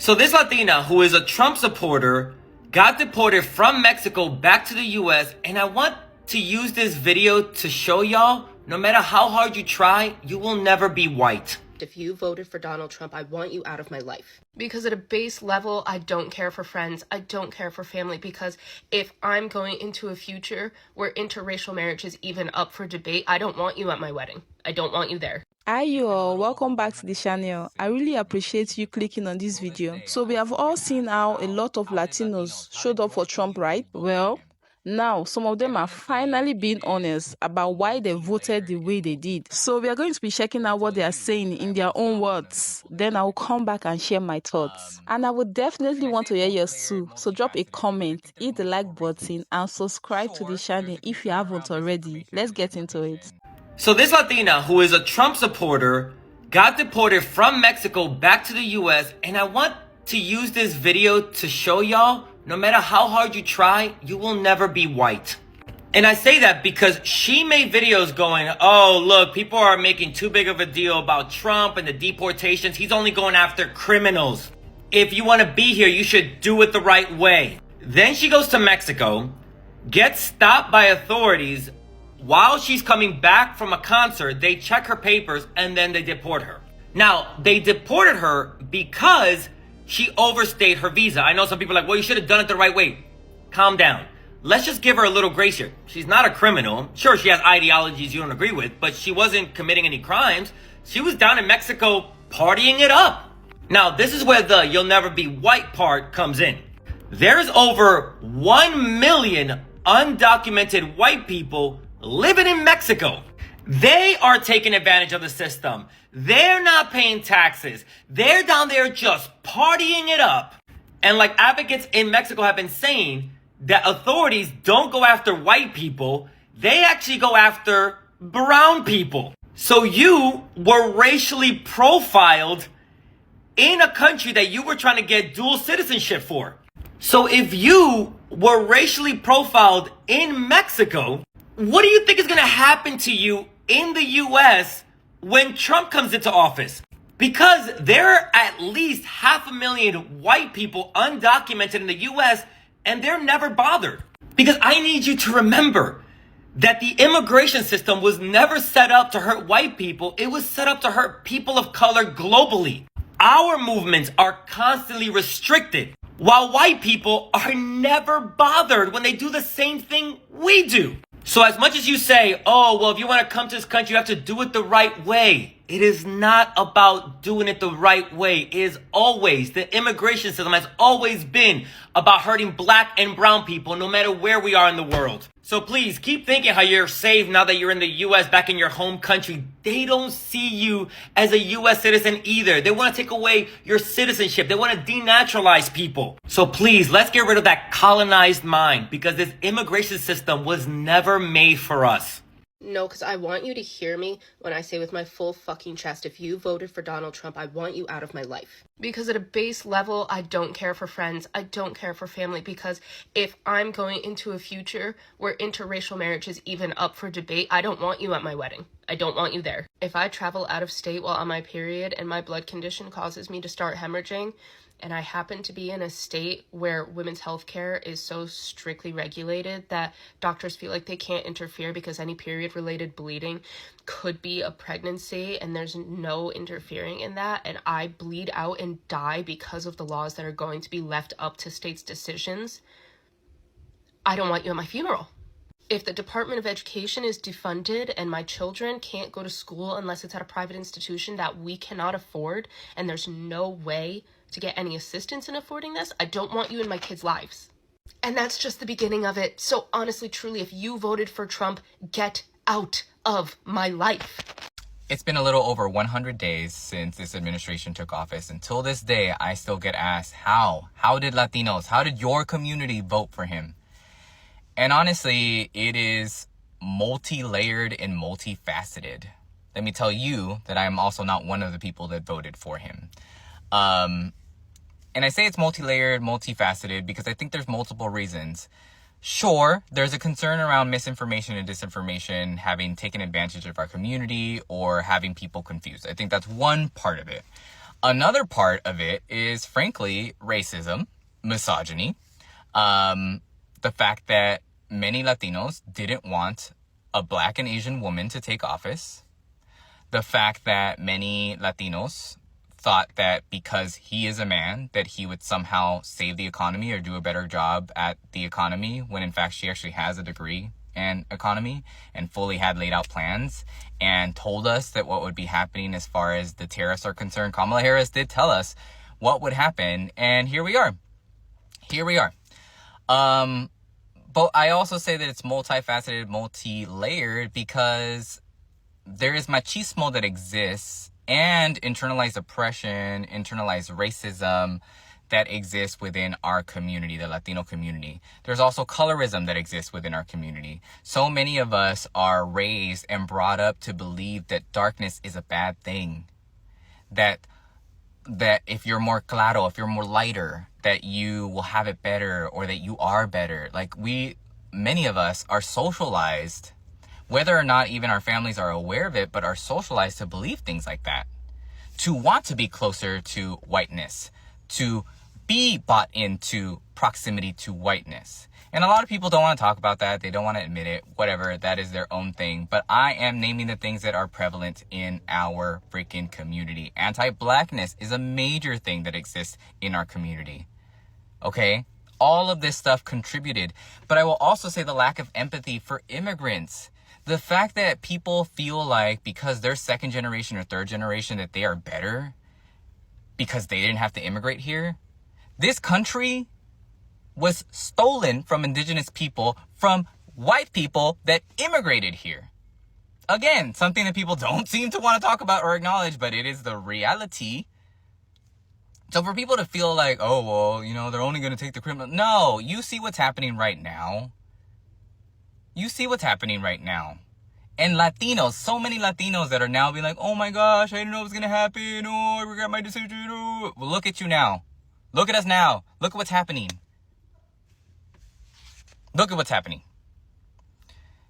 So this Latina, who is a Trump supporter, got deported from Mexico back to the US, and I want to use this video to show y'all, no matter how hard you try, you will never be white. If you voted for Donald Trump, I want you out of my life. Because at a base level, I don't care for friends. I don't care for family. Because if I'm going into a future where interracial marriage is even up for debate, I don't want you at my wedding. I don't want you there. Hi you all, welcome back to the channel. I really appreciate you clicking on this video. So we have all seen how a lot of Latinos showed up for Trump, right? Well, now some of them are finally being honest about why they voted the way they did. So we are going to be checking out what they are saying in their own words. Then I will come back and share my thoughts. And I would definitely want to hear yours too. So drop a comment, hit the like button, and subscribe to the channel if you haven't already. Let's get into it. So this Latina, who is a Trump supporter, got deported from Mexico back to the US, and I want to use this video to show y'all, no matter how hard you try, you will never be white. And I say that because she made videos going, oh, look, people are making too big of a deal about Trump and the deportations. He's only going after criminals. If you want to be here, you should do it the right way. Then she goes to Mexico, gets stopped by authorities. While she's coming back from a concert, they check her papers and then they deport her. Now, they deported her because she overstayed her visa. I know some people are like, well, you should have done it the right way. Calm down. Let's just give her a little grace here. She's not a criminal. Sure, she has ideologies you don't agree with, but she wasn't committing any crimes. She was down in Mexico partying it up. Now, this is where the you'll never be white part comes in. There's over 1 million undocumented white people living in Mexico. They are taking advantage of the system. They're not paying taxes. They're down there just partying it up. And like advocates in Mexico have been saying, that authorities don't go after white people. They actually go after brown people. So you were racially profiled in a country that you were trying to get dual citizenship for. So if you were racially profiled in Mexico, what do you think is going to happen to you in the US when Trump comes into office? Because there are at least 500,000 white people undocumented in the US, and they're never bothered. Because I need you to remember that the immigration system was never set up to hurt white people. It was set up to hurt people of color globally. Our movements are constantly restricted, while white people are never bothered when they do the same thing we do. So as much as you say, oh, well, if you want to come to this country, you have to do it the right way. It is not about doing it the right way. It is always, the immigration system has always been about hurting black and brown people, no matter where we are in the world. So please keep thinking how you're safe now that you're in the US, back in your home country. They don't see you as a US citizen either. They want to take away your citizenship. They want to denaturalize people. So please, let's get rid of that colonized mind, because this immigration system was never made for us. No, because I want you to hear me when I say with my full fucking chest, if you voted for Donald Trump, I want you out of my life. Because at a base level, I don't care for friends. I don't care for family. Because if I'm going into a future where interracial marriage is even up for debate, I don't want you at my wedding. I don't want you there. If I travel out of state while on my period and my blood condition causes me to start hemorrhaging, and I happen to be in a state where women's health care is so strictly regulated that doctors feel like they can't interfere because any period-related bleeding could be a pregnancy and there's no interfering in that, and I bleed out and die because of the laws that are going to be left up to states' decisions, I don't want you at my funeral. If the Department of Education is defunded and my children can't go to school unless it's at a private institution that we cannot afford, and there's no way to get any assistance in affording this, I don't want you in my kids' lives. And that's just the beginning of it. So honestly, truly, if you voted for Trump, get out of my life. It's been a little over 100 days since this administration took office. Until this day, I still get asked, how? How did Latinos, how did your community vote for him? And honestly, it is multi-layered and multifaceted. Let me tell you that I am also not one of the people that voted for him. And I say it's multi-layered, multifaceted because I think there's multiple reasons. Sure, there's a concern around misinformation and disinformation having taken advantage of our community or having people confused. I think that's one part of it. Another part of it is, frankly, racism, misogyny, the fact that many Latinos didn't want a Black and Asian woman to take office, the fact that many Latinos thought that because he is a man, that he would somehow save the economy or do a better job at the economy, when in fact she actually has a degree in economy and fully had laid out plans and told us that what would be happening as far as the tariffs are concerned. Kamala Harris did tell us what would happen, and here we are. But I also say that it's multifaceted, multi-layered, because there is machismo that exists and internalized oppression, internalized racism that exists within our community, the Latino community. There's also colorism that exists within our community. So many of us are raised and brought up to believe that darkness is a bad thing. That if you're more claro, if you're more lighter, that you will have it better, or that you are better. Like, many of us are socialized, whether or not even our families are aware of it, but are socialized to believe things like that, to want to be closer to whiteness, to be bought into proximity to whiteness. And a lot of people don't want to talk about that. They don't want to admit it. Whatever, that is their own thing. But I am naming the things that are prevalent in our freaking community. Anti-Blackness is a major thing that exists in our community. Okay? All of this stuff contributed. But I will also say the lack of empathy for immigrants. The fact that people feel like because they're second generation or third generation that they are better because they didn't have to immigrate here. This country was stolen from indigenous people, from white people that immigrated here. Again, something that people don't seem to want to talk about or acknowledge, but it is the reality. So for people to feel like, oh, well, you know, they're only going to take the criminal. No, you see what's happening right now. You see what's happening right now. And Latinos, so many Latinos that are now being like, oh my gosh, I didn't know it was going to happen. Oh, I regret my decision. Oh. Well, look at you now. Look at us now. Look at what's happening. Look at what's happening.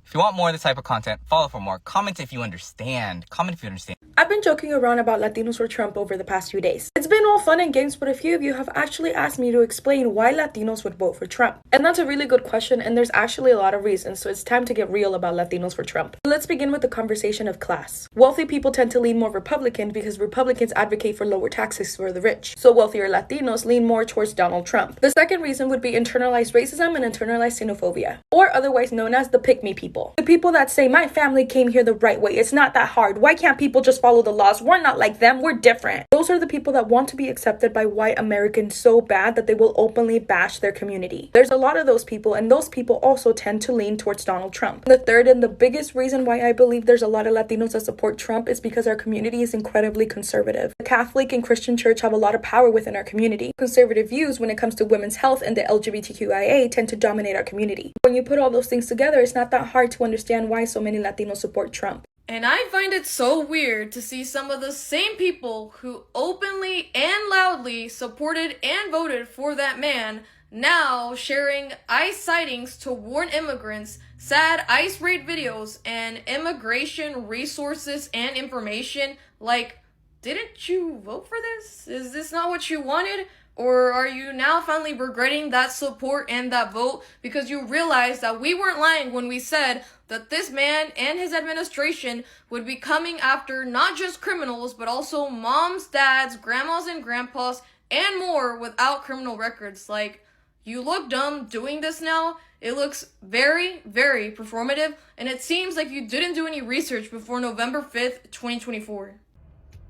If you want more of this type of content, follow for more. Comment if you understand. Comment if you understand. I've been joking around about Latinos for Trump over the past few days. It's been all fun and games, but a few of you have actually asked me to explain why Latinos would vote for Trump. And that's a really good question, and there's actually a lot of reasons, so it's time to get real about Latinos for Trump. Let's begin with the conversation of class. Wealthy people tend to lean more Republican because Republicans advocate for lower taxes for the rich. So wealthier Latinos lean more towards Donald Trump. The second reason would be internalized racism and internalized xenophobia, or otherwise known as the pick-me people. The people that say, my family came here the right way, it's not that hard, why can't people just follow the laws? We're not like them, we're different. Those are the people that want to be accepted by white Americans so bad that they will openly bash their community. There's a lot of those people, and those people also tend to lean towards Donald Trump. The third and the biggest reason why I believe there's a lot of Latinos that support Trump is because our community is incredibly conservative. The Catholic and Christian church have a lot of power within our community. Conservative views when it comes to women's health and the LGBTQIA tend to dominate our community. When you put all those things together, it's not that hard to understand why so many Latinos support Trump. And I find it so weird to see some of the same people who openly and loudly supported and voted for that man now sharing ICE sightings to warn immigrants, sad ICE raid videos, and immigration resources and information. Like, didn't you vote for this? Is this not what you wanted? Or are you now finally regretting that support and that vote because you realize that we weren't lying when we said that this man and his administration would be coming after not just criminals, but also moms, dads, grandmas, and grandpas, and more without criminal records? Like, you look dumb doing this now. It looks very, very performative, and it seems like you didn't do any research before November 5th, 2024.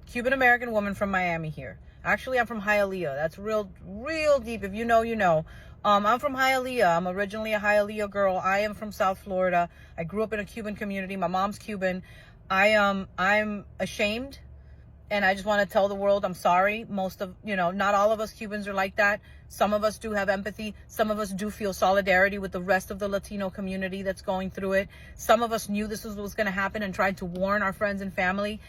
Cuban American woman from Miami here. Actually, I'm from Hialeah. That's real deep. If you know, you know. I'm from Hialeah. I'm originally a Hialeah girl. I am from South Florida. I grew up in a Cuban community. My mom's Cuban. I'm ashamed, and I just want to tell the world I'm sorry. Not all of us Cubans are like that. Some of us do have empathy. Some of us do feel solidarity with the rest of the Latino community that's going through it. Some of us knew this was going to happen and tried to warn our friends and family.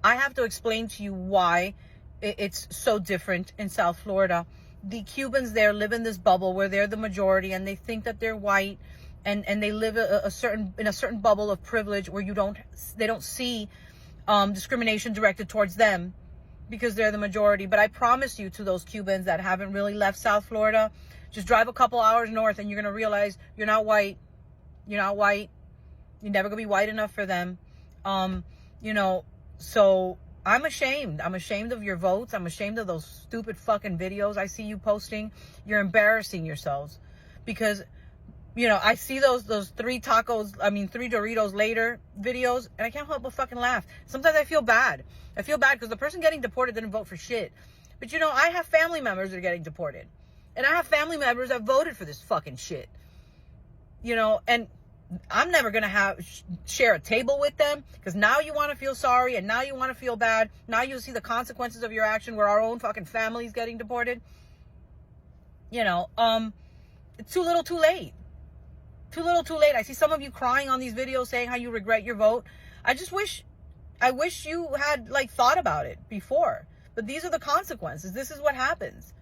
I have to explain to you why it's so different in South Florida. The Cubans there live in this bubble where they're the majority, and they think that they're white, and they live in a certain bubble of privilege where they don't see discrimination directed towards them because they're the majority. But I promise you, to those Cubans that haven't really left South Florida, just drive a couple hours north and you're going to realize you're not white. You're not white. You're never going to be white enough for them. You know, so I'm ashamed. I'm ashamed of your votes. I'm ashamed of those stupid fucking videos I see you posting. You're embarrassing yourselves because, you know, I see those 3 Doritos later videos and I can't help but fucking laugh. Sometimes I feel bad. I feel bad because the person getting deported didn't vote for shit. But, you know, I have family members that are getting deported. And I have family members that voted for this fucking shit. You know, and I'm never going to share a table with them because now you want to feel sorry and now you want to feel bad. Now you see the consequences of your action where our own fucking family is getting deported. You know, it's too little too late. Too little too late. I see some of you crying on these videos saying how you regret your vote. I wish you had like thought about it before. But these are the consequences. This is what happens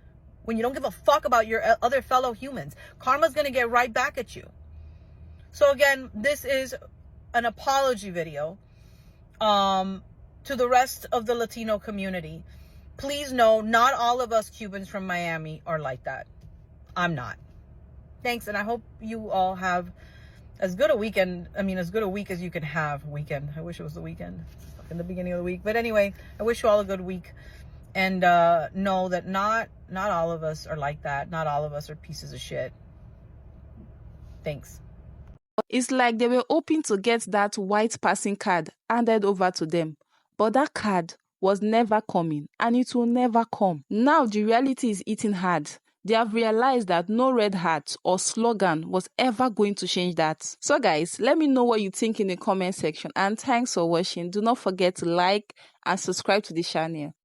when you don't give a fuck about your other fellow humans. Karma's going to get right back at you. So again, this is an apology video to the rest of the Latino community. Please know, not all of us Cubans from Miami are like that. I'm not. Thanks, and I hope you all have as good a weekend. I mean, as good a week as you can have. Weekend. I wish it was the weekend. It's in the beginning of the week. But anyway, I wish you all a good week. And know that not all of us are like that. Not all of us are pieces of shit. Thanks. It's like they were hoping to get that white passing card handed over to them. But that card was never coming and it will never come. Now the reality is hitting hard. They have realized that no red hat or slogan was ever going to change that. So guys, let me know what you think in the comment section and thanks for watching. Do not forget to like and subscribe to the channel.